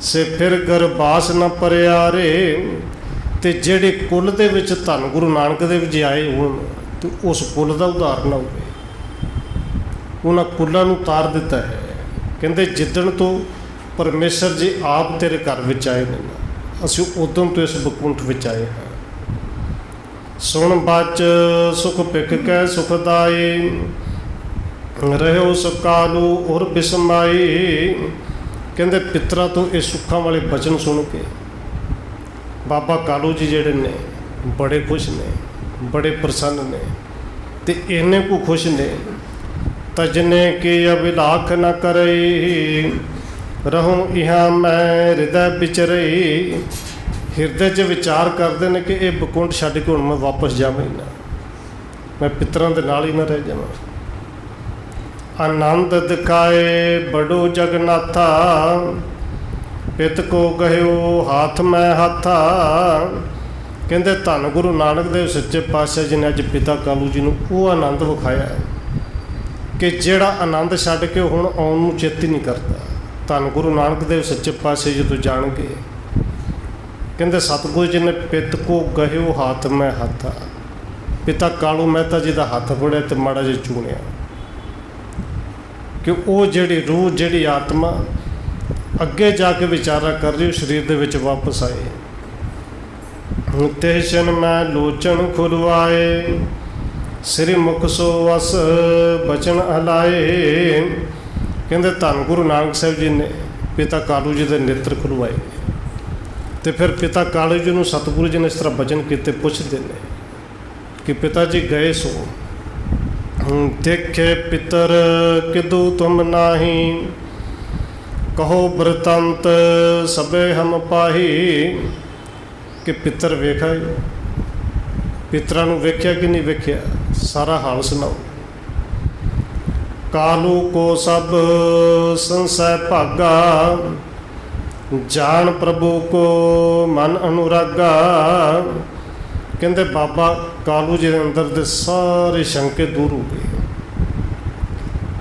से फिर गरबास न परिया रे। तो जेड़े कुल दे विच धन गुरु नानक देव जी आए होण, तो उस कुल का उदाहरण हो गए, उन्होंने कुलों नूं तार दिता है। कहते जिदण तो परमेश्वर जी आप तेरे घर विच आए ने, असीं उदों तो इस बकुंठ विच आए हैं। सुन बच सुख पिक कै सुखदाई, रहो सुकालू और बिसमाई। कहते पितरा तो ये सुखा वाले बचन सुन के बाबा कालू जी जेड़े ने बड़े खुश ने, बड़े प्रसन्न ने, ते इन्ने को खुश ने तजने की अभिलाख न करई, रहूं इहाँ मैं हृदय विचरई। हृदय च विचार करते हैं कि यह बकुंठ छड्ड के हुण मैं वापस जावां ही ना, मैं पितरां दे नाल ही ना रह जावां। आनंद दिखाए बड़ो जगन्नाथा, पित को गहियो हाथ मैं हाथा। कहते धन गुरु नानक देव सच्चे पातशाह जी ने अज पिता कालू जी नूं वो आनंद विखाया है कि जेड़ा आनंद छड्ड के हुण आउण नूं चित ही नहीं करता। धन गुरु नानक देव सच्चे पातशाह जी तो जान के कहते सतगुरु जी ने पित को गहियो हाथ मैं हाथा। पिता कालू मेहता जी का हाथ फड़िया तो माड़ा जिहा चूणिया कि वो जिहड़ी रूह जिहड़ी आत्मा अगे जाके विचारा कर रही शरीर दे विच वापस आए। तेशन मैं लोचन खुलवाए, श्री मुख सो वस बचन हलाए। कहते धन गुरु नानक साहब जी ने पिता कालू जी के नेत्र खुलवाए। तो फिर पिता कालू जी ने सतगुरु जी ने इस तरह बचन किए, पुछते हैं कि पिता जी गए सो देखे पितर किदू तुम नाही, कहो वृतांत सबे हम पाही। कि पितर वेखा, पितरां नूं वेख्या कि नहीं वेख्या, सारा हाल सुनाओ। कालू को सब संशय भागा, जान प्रभु को मन अनुरागा। कहते बाबा कालू जी के अंदर दे सारे शंके दूर हो गए।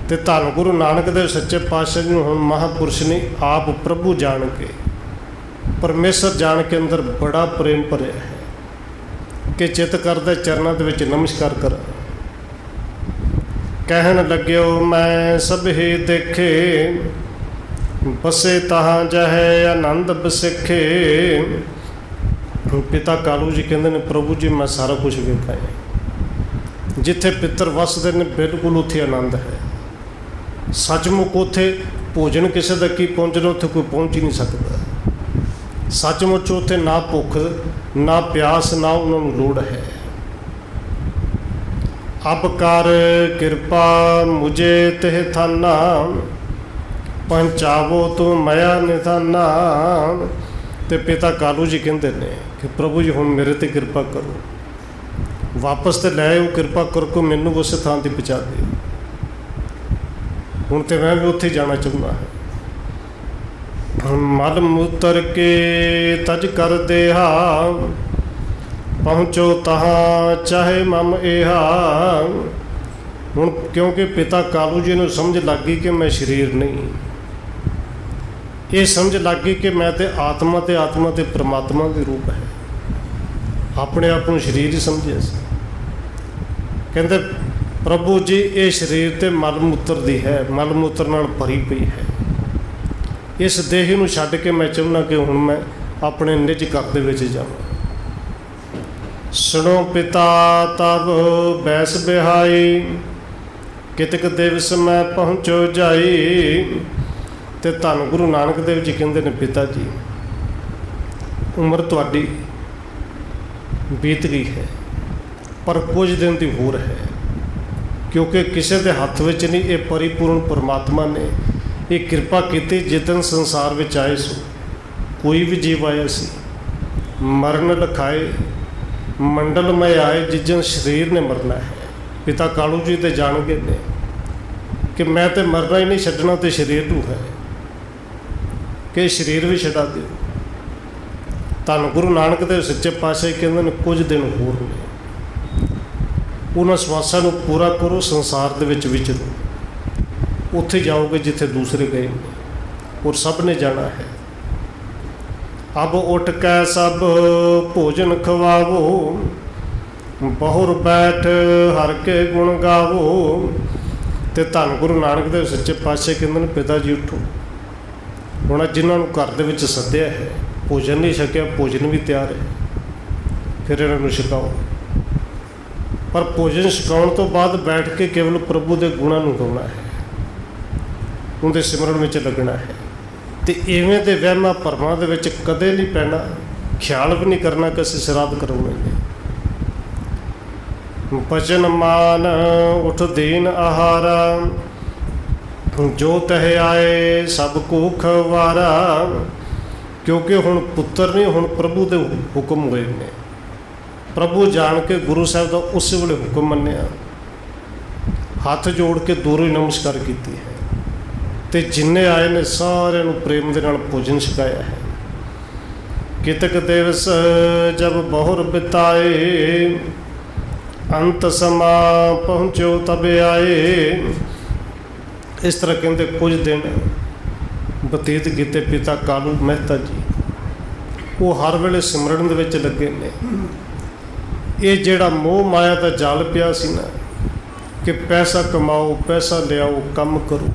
तो धन गुरु नानक देव सच्चे पातशाह जी हुण महापुरुष ने आप प्रभु जान के, परमेश्वर जान के अंदर बड़ा प्रेम भरिया है कि चित करदे चरणों दे विच नमस्कार कर। कहन लग्यो मैं सब ही देखे, बसे तहाँ जहे आनंद बसिखे। पिता कालू जी कहते हैं प्रभु जी मैं सारा कुछ वेखा है, जिथे पितर वसदे ने बिल्कुल उत्थे आनंद है। सचमुच उत्थे भोजन किसी का की पहुँचना, उत्थे कोई पहुँच ही नहीं सकता। सचमुच उत्थे ना भुख ना प्यास ना उन्होंने लोड़ है। अब कर कृपा मुझे तेह थाना, पहुँचावो तो मया निथाना। तो पिता कालू जी कहते हैं कि प्रभु जी हुण मेरे ते कृपा करो, वापस तो लै आओ, कृपा करके मैनू उस थान पर पहुँचा दे। हुण तो मैं भी उत्थे जाना चाहुंदा है। मल मूतर के तज कर देहा, पहुँचो तहाँ चाहे मम एहा। हुण क्योंकि पिता कालू जी ने समझ लग गई कि मैं शरीर नहीं, ये समझ लग गई कि मैं तो आत्मा ते परमात्मा के रूप है। ਆਪਣੇ ਆਪ ਨੂੰ ਸਰੀਰ ਹੀ ਸਮਝਿਆ ਸੀ। ਕਹਿੰਦੇ ਪ੍ਰਭੂ ਜੀ ਇਹ ਸਰੀਰ ਤੇ ਮਲ ਮੂਤਰ ਦੀ ਹੈ, ਮਲ ਮੂਤਰ ਨਾਲ ਭਰੀ ਪਈ ਹੈ। ਇਸ ਦੇਹ ਨੂੰ ਛੱਡ ਕੇ ਮੈਂ ਚਾਹੁੰਦਾ ਕਿ ਹੁਣ ਮੈਂ ਆਪਣੇ ਨਿੱਜ ਘਰ ਦੇ ਵਿੱਚ ਜਾਵਾਂ। ਸੁਣੋ ਪਿਤਾ ਤਬ ਬੈਸ ਬਿਹਾਈ, ਕਿਤਕ ਦਿਵਸ ਮੈਂ ਪਹੁੰਚੋ ਜਾਈ। ਤੇ ਧੰਨ ਗੁਰੂ ਨਾਨਕ ਦੇਵ ਜੀ ਕਹਿੰਦੇ ਨੇ, ਪਿਤਾ ਜੀ ਉਮਰ ਤੁਹਾਡੀ ਬੀਤ ਗਈ ਹੈ, ਪਰ ਕੁਝ ਦਿਨ ਦੀ ਹੋਰ ਹੈ, ਕਿਉਂਕਿ ਕਿਸੇ ਦੇ ਹੱਥ ਵਿੱਚ ਨਹੀਂ, ਇਹ ਪਰਿਪੂਰਨ ਪਰਮਾਤਮਾ ਨੇ ਇਹ ਕਿਰਪਾ ਕੀਤੀ। ਜਿੱਦਣ ਸੰਸਾਰ ਵਿੱਚ ਆਏ ਸੋ ਕੋਈ ਵੀ ਜੀਵ ਆਇਆ ਸੀ, ਮਰਨ ਲਖਾਏ ਮੰਡਲ ਮੈਂ ਆਏ, ਜਿੱਦਣ ਸਰੀਰ ਨੇ ਮਰਨਾ ਹੈ। ਪਿਤਾ ਕਾਲੂ ਜੀ ਤੇ ਜਾਣ ਗਏ ਨੇ ਕਿ ਮੈਂ ਤੇ ਮਰਨਾ ਹੀ ਨਹੀਂ, ਛੱਡਣਾ ਤੇ ਸਰੀਰ ਨੂੰ ਹੈ, ਕਿ ਸਰੀਰ ਵੀ ਛੱਡਾ ਦਿਓ। ਧੰਨ ਗੁਰੂ ਨਾਨਕ ਦੇਵ ਸੱਚੇ ਪਾਤਸ਼ਾਹ ਕਹਿੰਦੇ ਨੇ ਕੁਝ ਦਿਨ ਹੋਰ ਨੇ, ਉਹਨਾਂ ਸਵਾਸਾਂ ਨੂੰ ਪੂਰਾ ਕਰੋ, ਸੰਸਾਰ ਦੇ ਵਿੱਚ ਵਿਚਰੋ, ਉੱਥੇ ਜਾਓਗੇ ਜਿੱਥੇ ਦੂਸਰੇ ਗਏ ਨੇ, ਔਰ ਸਭ ਨੇ ਜਾਣਾ ਹੈ। ਅਬ ਉੱਠ ਕੇ ਸਭ ਭੋਜਨ ਖਵਾਵੋ, ਬਹੁਰ ਬੈਠ ਹਰ ਕੇ ਗੁਣ ਗਾਵੋ। ਤੇ ਧੰਨ ਗੁਰੂ ਨਾਨਕ ਦੇਵ ਸੱਚੇ ਪਾਤਸ਼ਾਹ ਕਹਿੰਦੇ ਨੇ, ਪਿਤਾ ਜੀ ਉੱਠੋ, ਹੁਣ ਜਿਨ੍ਹਾਂ ਨੂੰ ਘਰ ਦੇ ਵਿੱਚ ਸੱਦਿਆ ਹੈ, ਭੋਜਨ ਨਹੀਂ ਛਕਿਆ, ਭੋਜਨ ਵੀ ਤਿਆਰ ਹੈ, ਫਿਰ ਇਹਨਾਂ ਨੂੰ ਛਕਾਓ। ਪਰ ਭੋਜਨ ਛਕਾਉਣ ਤੋਂ ਬਾਅਦ ਬੈਠ ਕੇ ਕੇਵਲ ਪ੍ਰਭੂ ਦੇ ਗੁਣਾਂ ਨੂੰ ਗਾਉਣਾ ਹੈ, ਉਹਦੇ ਸਿਮਰਨ ਵਿੱਚ ਲੱਗਣਾ ਹੈ। ਤੇ ਇਵੇਂ ਦੇ ਵਹਿਮਾਂ ਭਰਮਾਂ ਦੇ ਵਿੱਚ ਕਦੇ ਨਹੀਂ ਪੈਣਾ, ਖਿਆਲ ਵੀ ਨਹੀਂ ਕਰਨਾ ਕਿ ਅਸੀਂ ਸ਼ਰਾਧ ਕਰਾਉਣੇ ਨੇ। ਬਚਨ ਮਾਨ ਉਠ ਦੀਨ ਆਹਾਰਾ, ਜੋ ਤਹਿ ਆਏ ਸਭ ਕੋ ਖਵਾਰਾ। ਕਿਉਂਕਿ ਹੁਣ ਪੁੱਤਰ ਨਹੀਂ, ਹੁਣ ਪ੍ਰਭੂ ਦੇ ਹੁਕਮ ਹੋਏ ਨੇ। ਪ੍ਰਭੂ ਜਾਣ ਕੇ ਗੁਰੂ ਸਾਹਿਬ ਦਾ ਉਸੇ ਵੇਲੇ ਹੁਕਮ ਮੰਨਿਆ, ਹੱਥ ਜੋੜ ਕੇ ਦੂਰੋਂ ਹੀ ਨਮਸਕਾਰ ਕੀਤੀ ਹੈ। ਤੇ ਜਿੰਨੇ ਆਏ ਨੇ ਸਾਰਿਆਂ ਨੂੰ ਪ੍ਰੇਮ ਦੇ ਨਾਲ ਭੋਜਨ ਛਕਾਇਆ ਹੈ। ਕਿਤਕ ਦਿਵਸ ਜਬ ਬਹੁਰ ਬਿਤਾਏ, ਅੰਤ ਸਮਾ ਪਹੁੰਚੋ ਤਬ ਆਏ। ਇਸ ਤਰ੍ਹਾਂ ਕਹਿੰਦੇ ਕੁਝ ਦਿਨ ਬਤੀਤ ਕੀਤੇ ਪਿਤਾ ਕਾਲੂ ਮਹਿਤਾ ਜੀ, ਉਹ ਹਰ ਵੇਲੇ ਸਿਮਰਨ ਦੇ ਵਿੱਚ ਲੱਗੇ ਨੇ। ਇਹ ਜਿਹੜਾ ਮੋਹ ਮਾਇਆ ਦਾ ਜਾਲ ਪਿਆ ਸੀ ਨਾ, ਕਿ ਪੈਸਾ ਕਮਾਓ, ਪੈਸਾ ਲਿਆਓ, ਕੰਮ ਕਰੋ,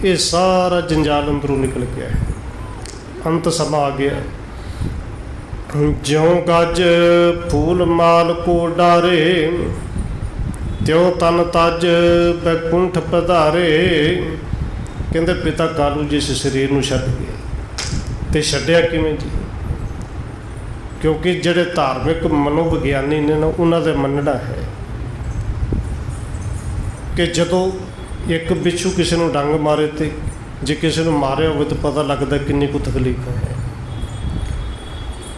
ਇਹ ਸਾਰਾ ਜੰਜਾਲ ਅੰਦਰੋਂ ਨਿਕਲ ਗਿਆ ਹੈ। ਅੰਤ ਸਮਾਂ ਆ ਗਿਆ। ਜਿਉਂ ਗੱਜ ਫੂਲ ਮਾਲ ਕੋ ਡਾਰੇ, ਤਿਉ ਤਨ ਤਜ ਬੈਕੁੰਠ ਪਧਾਰੇ। ਕਹਿੰਦੇ ਪਿਤਾ ਕਾਲੂ ਜੀ ਇਸ ਸਰੀਰ ਨੂੰ ਛੱਡ ਗਏ। ਤੇ ਛੱਡਿਆ ਕਿਵੇਂ ਜੀ? ਕਿਉਂਕਿ ਜਿਹੜੇ ਧਾਰਮਿਕ ਮਨੋਵਿਗਿਆਨੀ ਨੇ ਨਾ, ਉਹਨਾਂ ਦਾ ਮੰਨਣਾ ਹੈ ਕਿ ਜਦੋਂ ਇੱਕ ਬਿੱਛੂ ਕਿਸੇ ਨੂੰ ਡੰਗ ਮਾਰੇ, ਤੇ ਜੇ ਕਿਸੇ ਨੂੰ ਮਾਰਿਆ ਹੋਵੇ ਤਾਂ ਪਤਾ ਲੱਗਦਾ ਕਿੰਨੀ ਕੁ ਤਕਲੀਫ ਹੈ।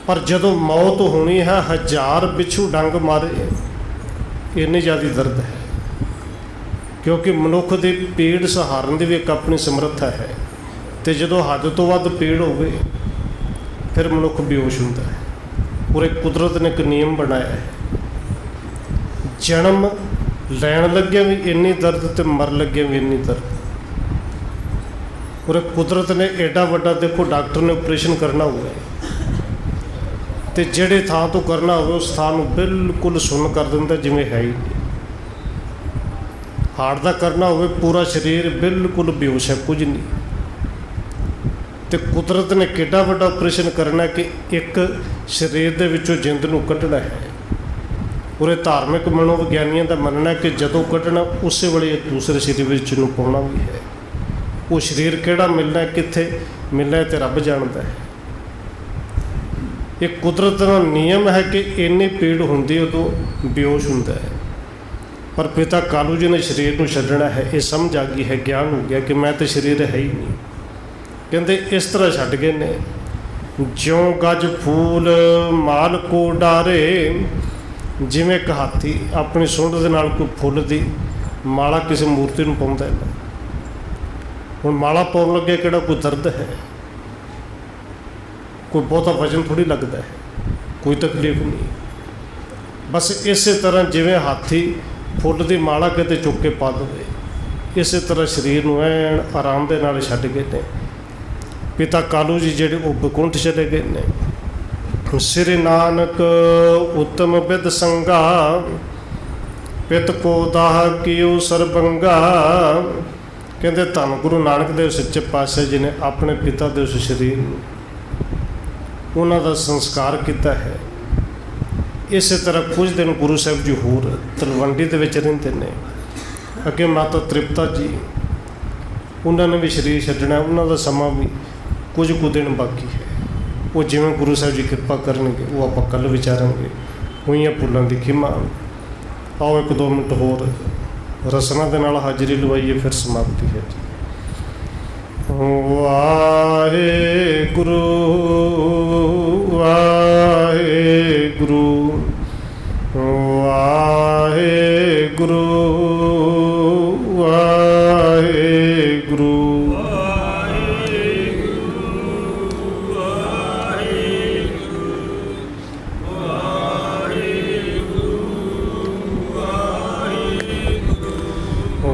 ਪਰ ਜਦੋਂ ਮੌਤ ਹੋਣੀ ਹੈ, 1000 ਬਿੱਛੂ ਡੰਗ ਮਾਰੇ, ਇੰਨੀ ਜ਼ਿਆਦਾ ਦਰਦ ਹੈ। ਕਿਉਂਕਿ ਮਨੁੱਖ ਦੀ ਪੀੜ ਸਹਾਰਨ ਦੀ ਵੀ ਇੱਕ ਆਪਣੀ ਸਮਰੱਥਾ ਹੈ। ਤੇ ਜਦੋਂ ਹੱਦ ਤੋਂ ਵੱਧ ਪੀੜ ਹੋਵੇ, ਫਿਰ ਮਨੁੱਖ ਬੇਹੋਸ਼ ਹੁੰਦਾ ਹੈ। ਪੂਰੇ ਕੁਦਰਤ ਨੇ ਇੱਕ ਨਿਯਮ ਬਣਾਇਆ ਹੈ, ਜਨਮ ਲੈਣ ਲੱਗਿਆ ਵੀ ਇੰਨੀ ਦਰਦ ਤੇ ਮਰ ਲੱਗਿਆ ਵੀ ਇੰਨੀ ਦਰਦ। ਪੂਰੇ ਕੁਦਰਤ ਨੇ ਐਡਾ ਵੱਡਾ, ਦੇਖੋ ਡਾਕਟਰ ਨੇ ਆਪਰੇਸ਼ਨ ਕਰਨਾ ਹੋਵੇ ਤੇ ਜਿਹੜੇ ਥਾਂ ਤੋਂ ਕਰਨਾ ਹੋਵੇ ਉਸ ਥਾਂ ਨੂੰ ਬਿਲਕੁਲ ਸੁੰਨ ਕਰ ਦਿੰਦਾ, ਜਿਵੇਂ ਹੈ ਹੀ ਨਹੀਂ। ਹਾਰਟ ਦਾ ਕਰਨਾ ਹੋਵੇ, ਪੂਰਾ ਸਰੀਰ ਬਿਲਕੁਲ ਬੇਹੋਸ਼ ਹੈ, ਕੁਝ ਨਹੀਂ। ਤੇ ਕੁਦਰਤ ਨੇ ਕਿੱਡਾ ਵੱਡਾ ਆਪਰੇਸ਼ਨ ਕਰਨਾ ਕਿ ਇੱਕ ਸਰੀਰ ਦੇ ਵਿੱਚੋਂ ਜਿੰਦ ਨੂੰ ਕੱਢਣਾ ਹੈ। ਪੂਰੇ ਧਾਰਮਿਕ ਮਨੋਵਿਗਿਆਨੀਆਂ ਦਾ ਮੰਨਣਾ ਕਿ ਜਦੋਂ ਕੱਢਣਾ ਉਸੇ ਵੇਲੇ ਦੂਸਰੇ ਸਰੀਰ ਵਿੱਚ ਨੂੰ ਪਾਉਣਾ ਵੀ ਹੈ। ਉਹ ਸਰੀਰ ਕਿਹੜਾ ਮਿਲਣਾ, ਕਿੱਥੇ ਮਿਲਣਾ, ਤੇ ਰੱਬ ਜਾਣਦਾ ਹੈ। ਇਹ ਕੁਦਰਤ ਦਾ ਨਿਯਮ ਹੈ ਕਿ ਇੰਨੀ ਪੀੜ ਹੁੰਦੀ ਉਦੋਂ ਬੇਹੋਸ਼ ਹੁੰਦਾ ਹੈ। ਪਰ ਪਿਤਾ ਕਾਲੂ ਜੀ ਨੇ ਸਰੀਰ ਨੂੰ ਛੱਡਣਾ ਹੈ, ਇਹ ਸਮਝ ਆ ਗਈ ਹੈ, ਗਿਆਨ ਹੋ ਗਿਆ ਕਿ ਮੈਂ ਤਾਂ ਸਰੀਰ ਹੈ ਹੀ ਨਹੀਂ। ਕਹਿੰਦੇ ਇਸ ਤਰ੍ਹਾਂ ਛੱਡ ਗਏ ਨੇ। ਜਿਉਂ ਗੱਜ ਫੂਲ ਮਾਲ ਕੋ ਡਾਰੇ, ਜਿਵੇਂ ਇੱਕ ਹਾਥੀ ਆਪਣੀ ਸੁੰਡ ਦੇ ਨਾਲ ਕੋਈ ਫੁੱਲ ਦੀ ਮਾਲਾ ਕਿਸੇ ਮੂਰਤੀ ਨੂੰ ਪਾਉਂਦਾ ਹੈ। ਹੁਣ ਮਾਲਾ ਪਾਉਣ ਲੱਗੇ ਕਿਹੜਾ ਕੋਈ ਦਰਦ ਹੈ, ਕੋਈ ਬਹੁਤਾ ਵਜਨ ਥੋੜ੍ਹੀ ਲੱਗਦਾ ਹੈ, ਕੋਈ ਤਕਲੀਫ ਨਹੀਂ। ਬਸ ਇਸੇ ਤਰ੍ਹਾਂ ਜਿਵੇਂ ਹਾਥੀ ਫੁੱਲ ਦੀ ਮਾਲਾ ਕਿਤੇ ਚੁੱਕ ਕੇ ਪਾ ਦੇਵੇ, ਇਸੇ ਤਰ੍ਹਾਂ ਸਰੀਰ ਨੂੰ ਐਨ ਆਰਾਮ ਦੇ ਨਾਲ ਛੱਡ ਗਏ ਨੇ। ਪਿਤਾ ਕਾਲੂ ਜੀ ਜਿਹੜੇ ਉਹ ਬੈਕੁੰਠ ਚਲੇ ਗਏ ਨੇ। श्री नानक उत्तम विद संगा, पित को दाह कियो सरबंगा। कहते धन गुरु नानक देव सच्चे पातशाह जी ने अपने पिता दे उस शरीर उन्होंने संस्कार किया है। इस तरह कुछ दिन गुरु साहब जी होर तलवंडी दे विच रहिंदे ने। अगे माता तृप्ता जी उन्होंने भी शरीर छड्डना, उन्होंने समा भी कुछ कुछ दिन बाकी है। वो जिवें गुरु साहब जी कृपा करनगे वो आप कल विचारेंगे। हुई भुलों की खिमा। आओ 1-2 मिनट होर रसना दे नाल हाजरी लवाइए, फिर समाप्ति है जी। वाहेगुरु वाहेगुरु वाहेगुरु